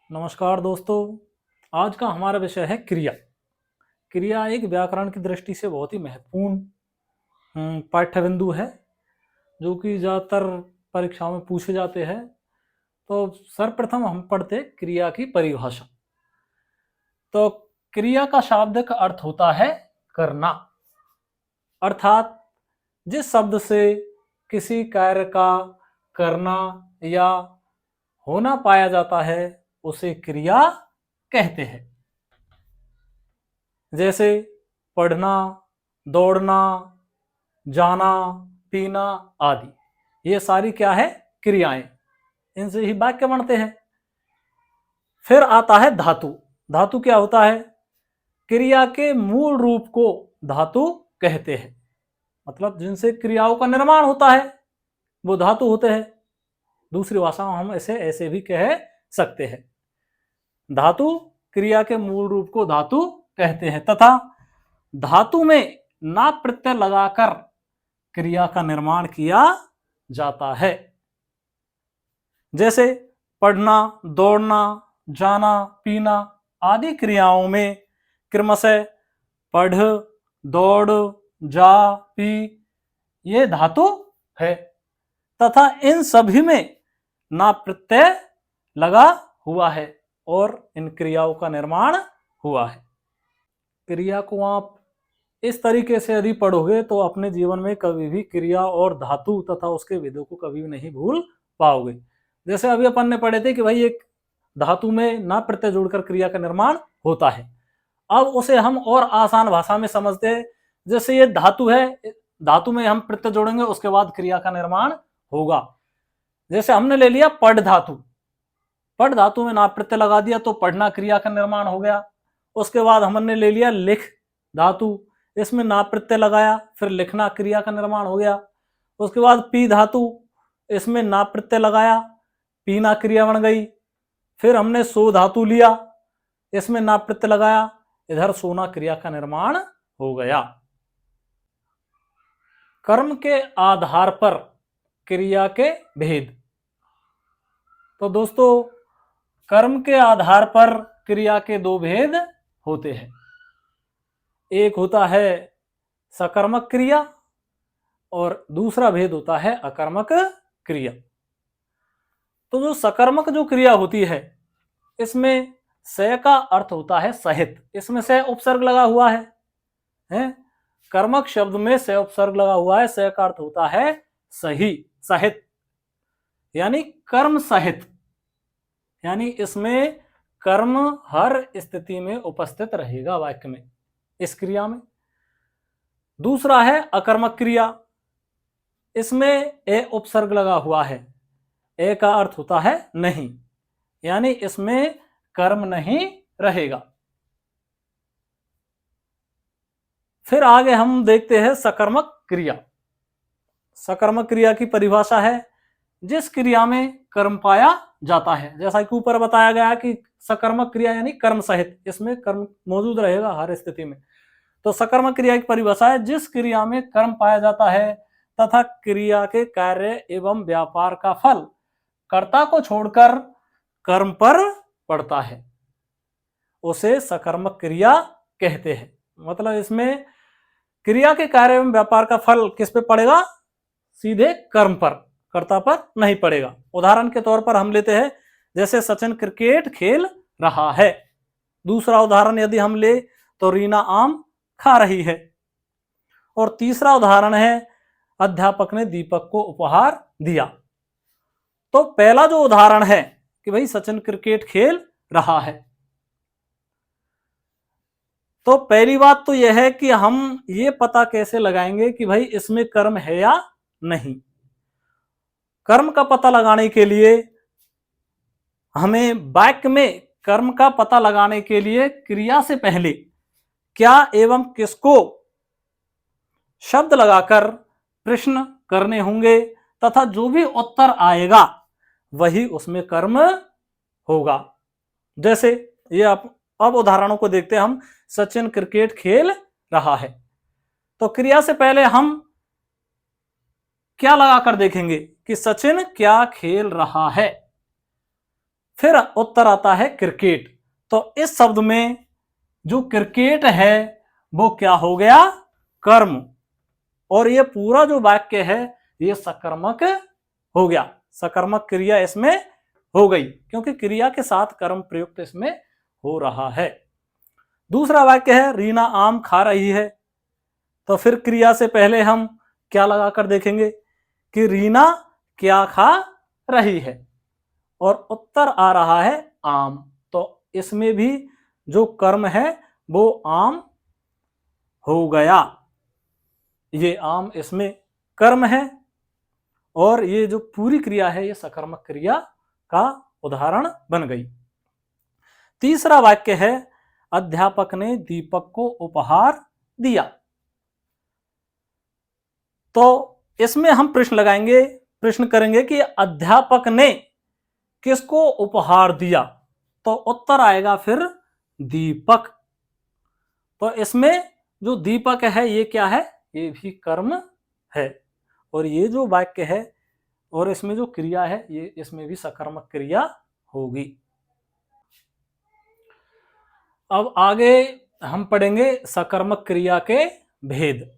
नमस्कार दोस्तों। आज का हमारा विषय है क्रिया। क्रिया एक व्याकरण की दृष्टि से बहुत ही महत्वपूर्ण पाठ्य बिंदु है, जो कि ज़्यादातर परीक्षाओं में पूछे जाते हैं। तो सर्वप्रथम हम पढ़ते क्रिया की परिभाषा। तो क्रिया का शाब्दिक अर्थ होता है करना, अर्थात जिस शब्द से किसी कार्य का करना या होना पाया जाता है उसे क्रिया कहते हैं। जैसे पढ़ना, दौड़ना, जाना, पीना आदि, ये सारी क्या है? क्रियाएं। इनसे ही वाक्य बनते हैं। फिर आता है धातु। धातु क्या होता है? क्रिया के मूल रूप को धातु कहते हैं, मतलब जिनसे क्रियाओं का निर्माण होता है वो धातु होते हैं। दूसरी भाषा में हम इसे ऐसे भी कह सकते हैं, धातु क्रिया के मूल रूप को धातु कहते हैं, तथा धातु में ना प्रत्यय लगाकर क्रिया का निर्माण किया जाता है। जैसे पढ़ना, दौड़ना, जाना, पीना आदि क्रियाओं में क्रमशः पढ़, दौड़, जा, पी ये धातु है, तथा इन सभी में ना प्रत्यय लगा हुआ है और इन क्रियाओं का निर्माण हुआ है। क्रिया को आप इस तरीके से यदि पढ़ोगे तो अपने जीवन में कभी भी क्रिया और धातु तथा उसके विधों को कभी भी नहीं भूल पाओगे। जैसे अभी अपन ने पढ़े थे कि भाई एक धातु में ना प्रत्यय जोड़कर क्रिया का निर्माण होता है। अब उसे हम और आसान भाषा में समझते हैं। जैसे ये धातु है, धातु में हम प्रत्यय जोड़ेंगे उसके बाद क्रिया का निर्माण होगा। जैसे हमने ले लिया पढ़ धातु, पढ़ धातु में ना प्रत्यय लगा दिया तो पढ़ना क्रिया का निर्माण हो गया। उसके बाद हमने ले लिया लिख धातु, इसमें ना प्रत्यय लगाया, फिर लिखना क्रिया का निर्माण हो गया। उसके बाद पी धातु, इसमें ना प्रत्यय लगाया, पीना क्रिया बन गई। फिर हमने सो धातु लिया, इसमें ना प्रत्यय लगाया, इधर सोना क्रिया का निर्माण हो गया। कर्म के आधार पर क्रिया के भेद। तो दोस्तों, कर्म के आधार पर क्रिया के दो भेद होते हैं। एक होता है सकर्मक क्रिया और दूसरा भेद होता है अकर्मक क्रिया। तो जो सकर्मक जो क्रिया होती है इसमें स का अर्थ होता है सहित, इसमें स उपसर्ग लगा हुआ है? कर्मक शब्द में स उपसर्ग लगा हुआ है, स का अर्थ होता है सही, सहित, यानी कर्म सहित, यानी इसमें कर्म हर स्थिति में उपस्थित रहेगा वाक्य में, इस क्रिया में। दूसरा है अकर्मक क्रिया, इसमें ए उपसर्ग लगा हुआ है, ए का अर्थ होता है नहीं, यानी इसमें कर्म नहीं रहेगा। फिर आगे हम देखते हैं सकर्मक क्रिया। सकर्मक क्रिया की परिभाषा है जिस क्रिया में कर्म पाया जाता है। जैसा कि ऊपर बताया गया कि सकर्मक क्रिया यानी कर्म सहित, इसमें कर्म मौजूद रहेगा हर स्थिति में। तो सकर्मक क्रिया की परिभाषा है जिस क्रिया में कर्म पाया जाता है तथा क्रिया के कार्य एवं व्यापार का फल कर्ता को छोड़कर कर्म पर पड़ता है, उसे सकर्मक क्रिया कहते हैं। मतलब इसमें क्रिया के कार्य एवं व्यापार का फल किस पे पड़ेगा? सीधे कर्म पर, कर्ता पर नहीं पड़ेगा। उदाहरण के तौर पर हम लेते हैं, जैसे सचिन क्रिकेट खेल रहा है। दूसरा उदाहरण यदि हम ले तो रीना आम खा रही है। और तीसरा उदाहरण है अध्यापक ने दीपक को उपहार दिया। तो पहला जो उदाहरण है कि भाई सचिन क्रिकेट खेल रहा है, तो पहली बात तो यह है कि हम ये पता कैसे लगाएंगे कि भाई इसमें कर्म है या नहीं। कर्म का पता लगाने के लिए हमें वाक्य में कर्म का पता लगाने के लिए क्रिया से पहले क्या एवं किसको शब्द लगाकर प्रश्न करने होंगे, तथा जो भी उत्तर आएगा वही उसमें कर्म होगा। जैसे ये अब उदाहरणों को देखते हैं हम। सचिन क्रिकेट खेल रहा है, तो क्रिया से पहले हम क्या लगाकर देखेंगे कि सचिन क्या खेल रहा है। फिर उत्तर आता है क्रिकेट। तो इस शब्द में जो क्रिकेट है वो क्या हो गया, कर्म। और ये पूरा जो वाक्य है ये सकर्मक हो गया, सकर्मक क्रिया इसमें हो गई, क्योंकि क्रिया के साथ कर्म प्रयुक्त इसमें हो रहा है। दूसरा वाक्य है रीना आम खा रही है। तो फिर क्रिया से पहले हम क्या लगाकर देखेंगे कि रीना क्या खा रही है, और उत्तर आ रहा है आम। तो इसमें भी जो कर्म है वो आम हो गया, ये आम इसमें कर्म है, और ये जो पूरी क्रिया है ये सकर्मक क्रिया का उदाहरण बन गई। तीसरा वाक्य है अध्यापक ने दीपक को उपहार दिया। तो इसमें हम प्रश्न लगाएंगे, प्रश्न करेंगे कि अध्यापक ने किसको उपहार दिया। तो उत्तर आएगा फिर दीपक। तो इसमें जो दीपक है ये क्या है, ये भी कर्म है, और ये जो वाक्य है और इसमें जो क्रिया है ये इसमें भी सकर्मक क्रिया होगी। अब आगे हम पढ़ेंगे सकर्मक क्रिया के भेद।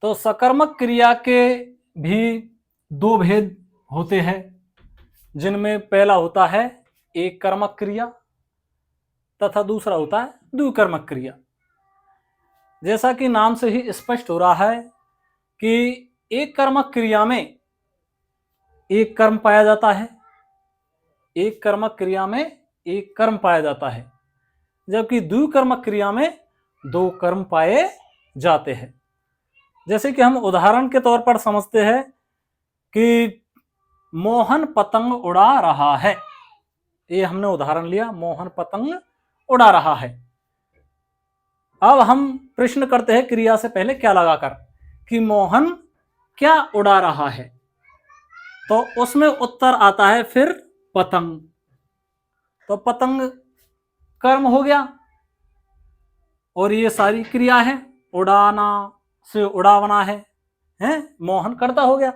तो सकर्मक क्रिया के भी दो भेद होते हैं, जिनमें पहला होता है एक कर्मक क्रिया तथा दूसरा होता है द्विकर्मक क्रिया। जैसा कि नाम से ही स्पष्ट हो रहा है कि एक कर्मक क्रिया में एक कर्म पाया जाता है, एक कर्मक क्रिया में एक कर्म पाया जाता है, जबकि द्विकर्मक क्रिया में दो कर्म पाए जाते हैं। जैसे कि हम उदाहरण के तौर पर समझते हैं कि मोहन पतंग उड़ा रहा है, ये हमने उदाहरण लिया, मोहन पतंग उड़ा रहा है। अब हम प्रश्न करते हैं क्रिया से पहले क्या लगाकर कि मोहन क्या उड़ा रहा है। तो उसमें उत्तर आता है फिर पतंग। तो पतंग कर्म हो गया, और ये सारी क्रिया है, उड़ाना से उड़ावना है, मोहन करता हो गया।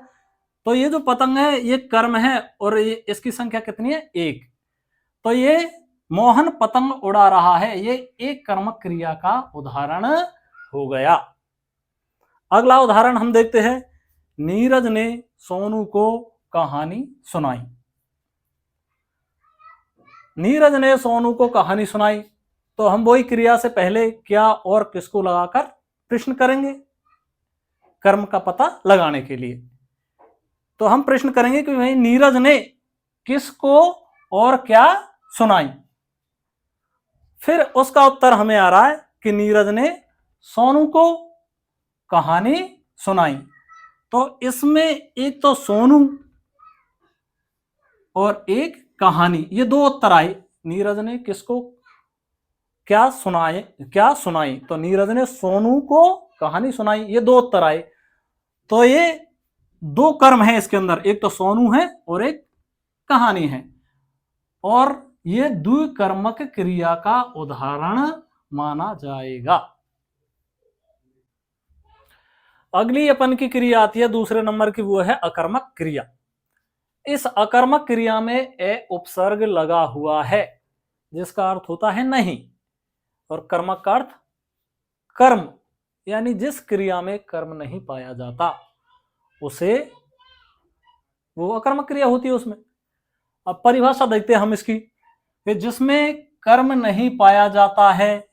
तो ये जो पतंग है ये कर्म है, और ये इसकी संख्या कितनी है, एक। तो ये मोहन पतंग उड़ा रहा है, ये एक कर्मक क्रिया का उदाहरण हो गया। अगला उदाहरण हम देखते हैं, नीरज ने सोनू को कहानी सुनाई। नीरज ने सोनू को कहानी सुनाई, तो हम वही क्रिया से पहले क्या और किसको लगाकर प्रश्न करेंगे कर्म का पता लगाने के लिए। तो हम प्रश्न करेंगे कि भाई नीरज ने किसको और क्या सुनाई। फिर उसका उत्तर हमें आ रहा है कि नीरज ने सोनू को कहानी सुनाई। तो इसमें एक तो सोनू और एक कहानी, ये दो उत्तर आए। नीरज ने किसको क्या सुनाई, तो नीरज ने सोनू को कहानी सुनाई, ये दो उत्तर आए। तो ये दो कर्म है इसके अंदर, एक तो सोनू है और एक कहानी है, और ये द्विकर्मक क्रिया का उदाहरण माना जाएगा। अगली अपन की क्रिया आती है दूसरे नंबर की, वो है अकर्मक क्रिया। इस अकर्मक क्रिया में ए उपसर्ग लगा हुआ है, जिसका अर्थ होता है नहीं, और कर्मक का अर्थ कर्म, यानी जिस क्रिया में कर्म नहीं पाया जाता उसे वो अकर्मक क्रिया होती है उसमें। अब परिभाषा देखते हैं हम इसकी, जिसमें कर्म नहीं पाया जाता है,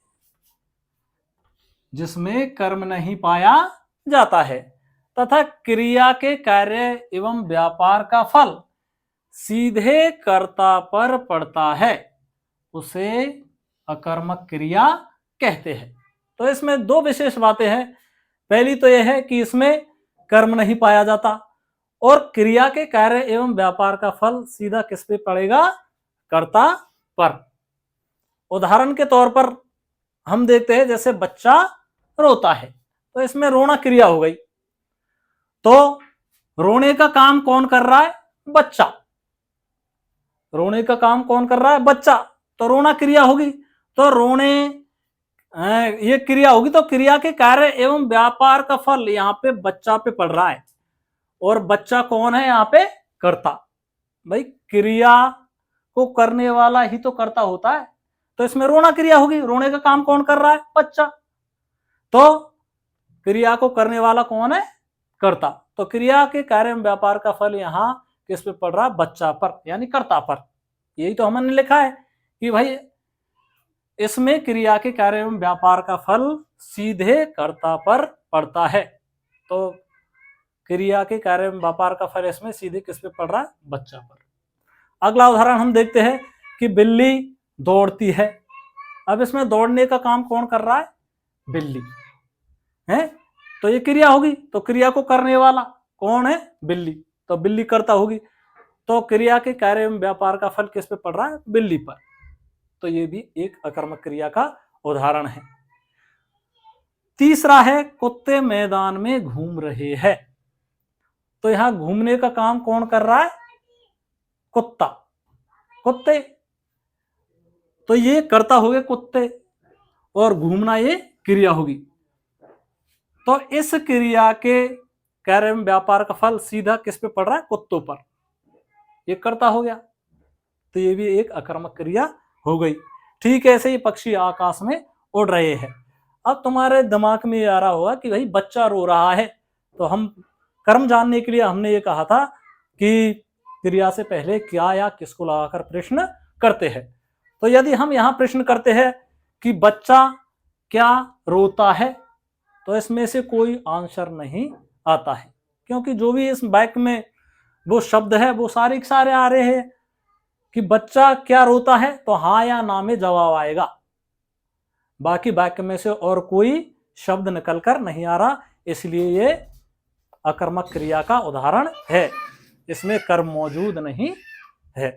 जिसमें कर्म नहीं पाया जाता है तथा क्रिया के कार्य एवं व्यापार का फल सीधे कर्ता पर पड़ता है, उसे अकर्मक क्रिया कहते हैं। तो इसमें दो विशेष बातें हैं। पहली तो यह है कि इसमें कर्म नहीं पाया जाता, और क्रिया के कार्य एवं व्यापार का फल सीधा किस पे पड़ेगा, कर्ता पर। उदाहरण के तौर पर हम देखते हैं, जैसे बच्चा रोता है, तो इसमें रोना क्रिया हो गई। तो रोने का काम कौन कर रहा है, बच्चा। रोने का काम कौन कर रहा है, बच्चा, तो रोना क्रिया होगी। तो रोने ये क्रिया होगी, तो क्रिया के कार्य एवं व्यापार का फल यहाँ पे बच्चा पे पड़ रहा है, और बच्चा कौन है यहाँ पे, कर्ता। भाई क्रिया को करने वाला ही तो कर्ता होता है, तो इसमें रोना क्रिया होगी। रोने का काम कौन कर रहा है? बच्चा। तो क्रिया को करने वाला कौन है? कर्ता। तो क्रिया के कार्य में व्यापार का फल यहाँ किस पे पड़ रहा है? बच्चा पर, यानी कर्ता पर। यही तो हमने लिखा है कि भाई इसमें क्रिया के कार्य एवं व्यापार का फल सीधे कर्ता पर पड़ता है। तो क्रिया के कार्य एवं व्यापार का फल इसमें सीधे किस पे पड़ रहा है? बच्चा पर। अगला उदाहरण हम देखते हैं कि बिल्ली दौड़ती है। अब इसमें दौड़ने का काम कौन कर रहा है? बिल्ली है। तो ये क्रिया होगी, तो क्रिया को करने वाला कौन है? बिल्ली। तो बिल्ली करता होगी। तो क्रिया के कार्य एवं व्यापार का फल किस पे पड़ रहा है? बिल्ली पर। तो ये भी एक अकर्मक क्रिया का उदाहरण है। तीसरा है कुत्ते मैदान में घूम रहे हैं। तो यहां घूमने का काम कौन कर रहा है? कुत्ता, कुत्ते। तो ये कर्ता हो गए कुत्ते, और घूमना ये क्रिया होगी। तो इस क्रिया के कार्य एवं व्यापार का फल सीधा किस पे पड़ रहा है? कुत्तों पर। ये कर्ता हो गया। तो ये भी एक अकर्मक क्रिया हो गई। ठीक है, ऐसे ही पक्षी आकाश में उड़ रहे हैं। अब तुम्हारे दिमाग में आ रहा होगा कि भाई बच्चा रो रहा है, तो हम कर्म जानने के लिए हमने ये कहा था कि क्रिया से पहले क्या या किसको लगाकर प्रश्न करते हैं। तो यदि हम यहाँ प्रश्न करते हैं कि बच्चा क्या रोता है, तो इसमें से कोई आंसर नहीं आता है, क्योंकि जो भी इस वाक्य में वो शब्द है वो सारे के सारे आ रहे हैं कि बच्चा क्या रोता है, तो हाँ या ना में जवाब आएगा। बाकी वाक्य में से और कोई शब्द निकल कर नहीं आ रहा, इसलिए ये अकर्मक क्रिया का उदाहरण है, इसमें कर्म मौजूद नहीं है।